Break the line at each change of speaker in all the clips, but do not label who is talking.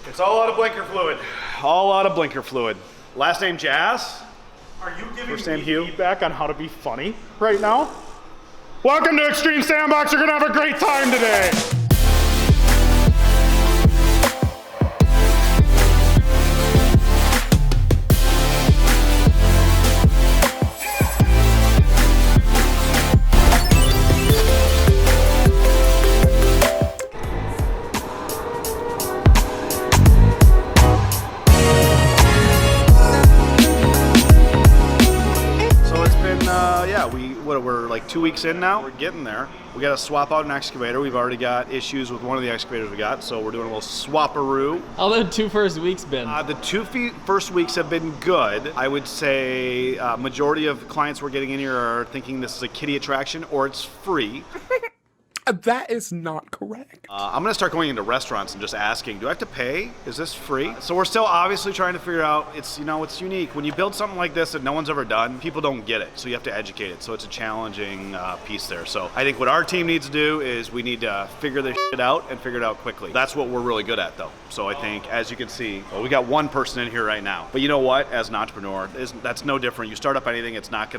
It's all out of blinker fluid. All out of blinker fluid. Last name Jazz.
Are you giving
First name
me
Hugh.
feedback on how to be funny right now? Welcome to Extreme Sandbox. You're gonna have a great time today.
We're like 2 weeks in now. We're getting there. We got to swap out an excavator. We've already got issues with one of the excavators we got, so we're doing a little swap-a-roo.
How the 2 first weeks been?
The first weeks have been good. I would say majority of clients we're getting in here are thinking this is a kiddie attraction or it's free.
That is not correct.
I'm gonna start going into restaurants and just asking, do I have to pay? Is this free? So we're still obviously trying to figure out, it's unique. When you build something like this that no one's ever done, people don't get it. So you have to educate it. So it's a challenging piece there. So I think what our team needs to do is we need to figure this shit out and figure it out quickly. That's what we're really good at though. So I think, as you can see, well, we got one person in here right now. But you know what, as an entrepreneur, that's no different. You start up anything, it's not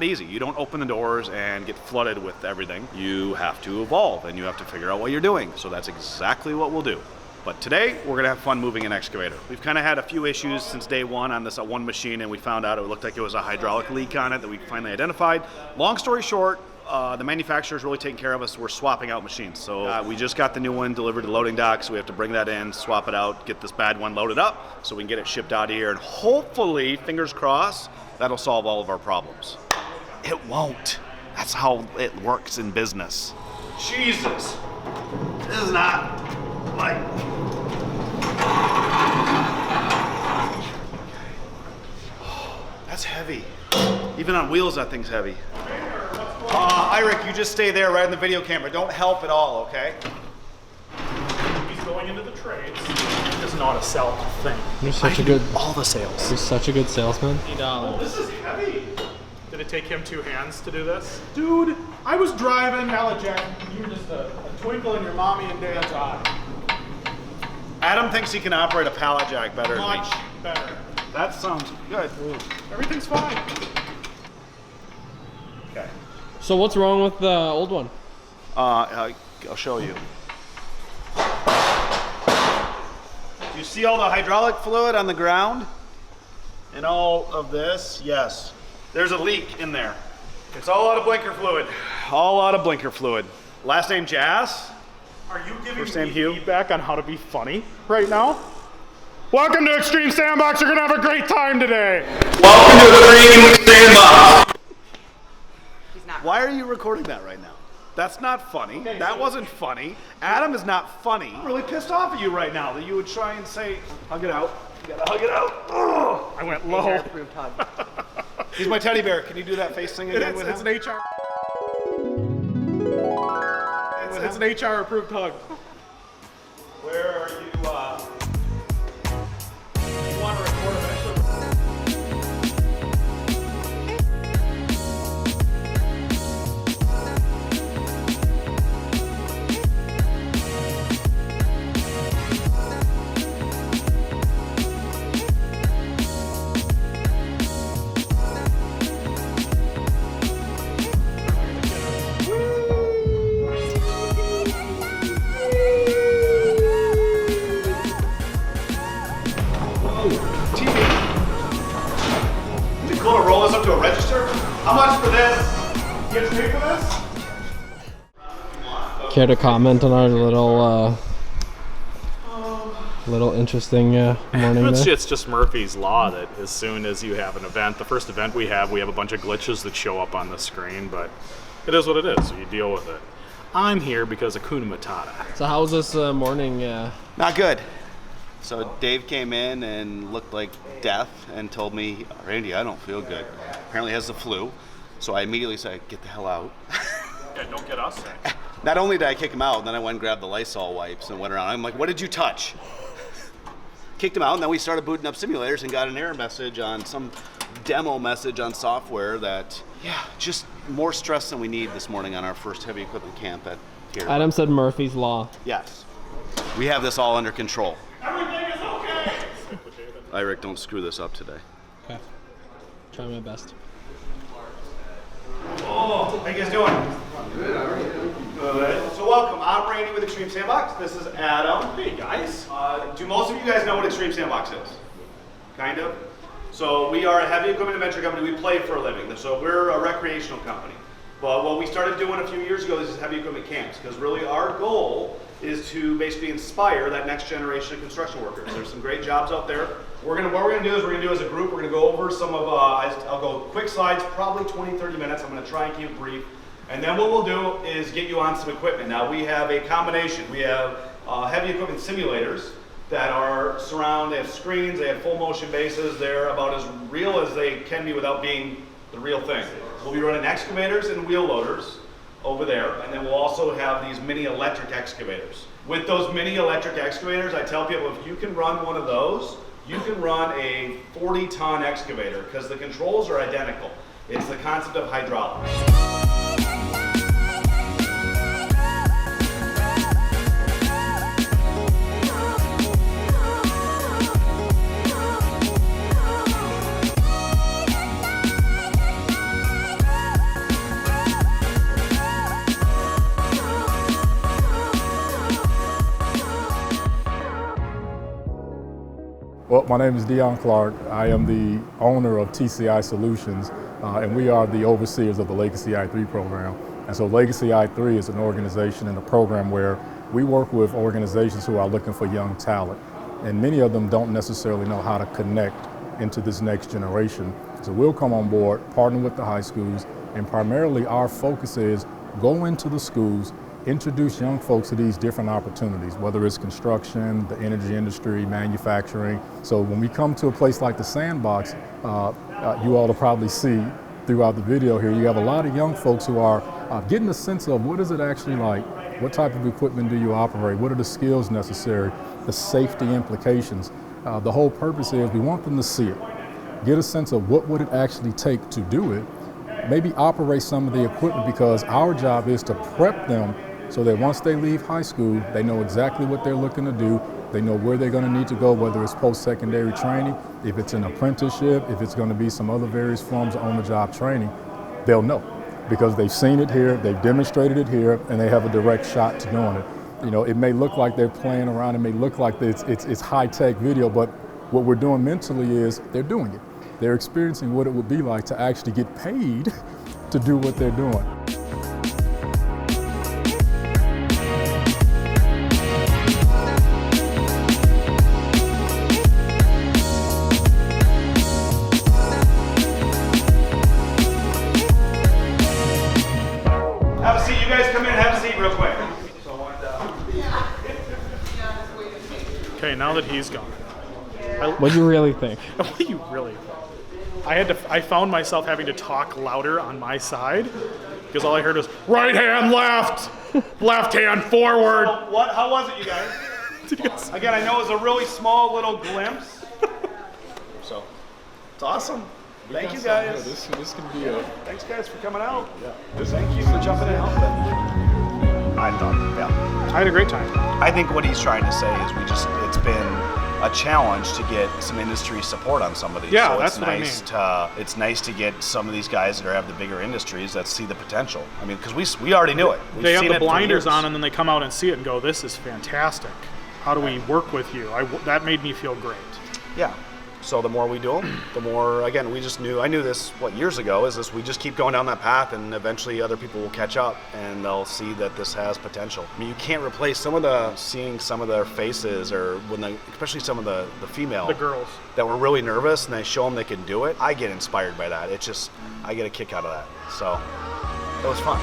easy. You don't open the doors and get flooded with everything. You have to evolve and you have to figure out what you're doing. So that's exactly what we'll do. But today we're gonna have fun moving an excavator. We've kind of had a few issues since day one on this one machine, and we found out it looked like it was a hydraulic leak on it that we finally identified. Long story short, the manufacturer's really taking care of us. We're swapping out machines. So we just got the new one delivered to loading dock, so we have to bring that in, swap it out, get this bad one loaded up so we can get it shipped out of here, and hopefully, fingers crossed, that'll solve all of our problems. It won't. That's how it works in business. Jesus, this is not like. That's heavy. Even on wheels, that thing's heavy. Iric, you just stay there right in the video camera. Don't help at all, okay?
He's going into the trades. It's not a sell thing.
You're such a good.
All the sales.
You're such a good salesman.
Oh, this is heavy. Did it take him 2 hands to do this? Dude, I was driving pallet jack. You were just a twinkle in your mommy and dad's eye.
Adam thinks he can operate a pallet jack better than me.
Much better.
That sounds good.
Everything's fine.
Okay.
So what's wrong with the old one?
I'll show you. Do you see all the hydraulic fluid on the ground? And all of this? Yes. There's a leak in there. It's all out of blinker fluid. All out of blinker fluid. Last name Jazz.
Are you giving
First name
me
Hugh.
feedback on how to be funny right now? Welcome to Extreme Sandbox. You're gonna have a great time today.
Welcome to Extreme Sandbox. Why are you recording that right now? That's not funny. That wasn't funny. Adam is not funny. I'm really pissed off at you right now that you would try and say, hug it out. You gotta hug it out. Ugh.
I went low.
He's my teddy bear. Can you do that face thing again with
It's
him?
an HR. It's an HR approved hug.
Where are you, you want to record eventually? Roll this up to a register? How much for this? You have to pay for this?
Care to comment on our little interesting morning there?
It's just Murphy's Law that as soon as you have an event, the first event we have a bunch of glitches that show up on the screen, but it is what it is, so you deal with it. I'm here because of Kuna Matata.
So how was this morning?
Not good. So Dave came in and looked like death and told me, Randy, I don't feel good. Apparently has the flu. So I immediately said, get the hell out.
Yeah, don't get us sick.
Not only did I kick him out, then I went and grabbed the Lysol wipes and went around. I'm like, what did you touch? Kicked him out, and then we started booting up simulators and got an error message on some demo message on software that, just more stress than we need this morning on our first heavy equipment camp at here.
Adam said Murphy's Law.
Yes. We have this all under control.
Everything is okay.
All right, Rick, don't screw this up today.
Okay. Try my best.
Oh, how you guys doing? Good, how are you? Good. So welcome, I'm Randy with Extreme Sandbox. This is Adam.
Hey guys.
Do most of you guys know what Extreme Sandbox is? Kind of? So we are a heavy equipment adventure company. We play for a living. So we're a recreational company. But what we started doing a few years ago is heavy equipment camps, because really our goal is to basically inspire that next generation of construction workers. There's some great jobs out there. What we're gonna do as a group, we're gonna go over some of, I'll go quick slides, probably 20, 30 minutes. I'm gonna try and keep it brief. And then what we'll do is get you on some equipment. Now we have a combination. We have heavy equipment simulators that are they have screens, they have full motion bases. They're about as real as they can be without being the real thing. We'll be running excavators and wheel loaders over there, and then we'll also have these mini electric excavators. With those mini electric excavators, I tell people if you can run one of those, you can run a 40-ton excavator because the controls are identical. It's the concept of hydraulics.
Well, my name is Dion Clark. I am the owner of TCI Solutions, and we are the overseers of the Legacy I3 program. And so Legacy I3 is an organization and a program where we work with organizations who are looking for young talent. And many of them don't necessarily know how to connect into this next generation. So we'll come on board, partner with the high schools, and primarily our focus is go into the schools, introduce young folks to these different opportunities, whether it's construction, the energy industry, manufacturing. So when we come to a place like the Sandbox, you all will probably see throughout the video here, you have a lot of young folks who are getting a sense of what is it actually like, what type of equipment do you operate, what are the skills necessary, the safety implications. The whole purpose is we want them to see it, get a sense of what would it actually take to do it, maybe operate some of the equipment, because our job is to prep them so that once they leave high school, they know exactly what they're looking to do. They know where they're going to need to go, whether it's post-secondary training, if it's an apprenticeship, if it's going to be some other various forms of on-the-job training, they'll know because they've seen it here, they've demonstrated it here, and they have a direct shot to doing it. You know, it may look like they're playing around, it may look like it's high-tech video, but what we're doing mentally is they're doing it. They're experiencing what it would be like to actually get paid to do what they're doing.
Have a seat, you guys come in and have a seat real quick.
Okay, now that he's gone.
What do you really think?
What do you really think? I found myself having to talk louder on my side because all I heard was right hand left, left hand forward.
So how was it, you guys? Again, I know it was a really small little glimpse. So, it's awesome. Thank you guys.
This can be a...
Thanks guys for coming out. Yeah. Thank you for jumping in and helping. I
had a great time.
I think what he's trying to say is it's been a challenge to get some industry support on some of these.
Yeah,
so
that's what I mean.
It's nice to get some of these guys that have the bigger industries that see the potential. I mean, because we already knew it.
They have the blinders on and then they come out and see it and go, this is fantastic. How do we work with you? That made me feel great.
Yeah. So the more we do them, the more, again, I knew this, years ago, we just keep going down that path and eventually other people will catch up and they'll see that this has potential. I mean, you can't replace seeing some of their faces or especially some of the female.
The girls.
That were really nervous and they show them they can do it. I get inspired by that. I get a kick out of that. So it was fun.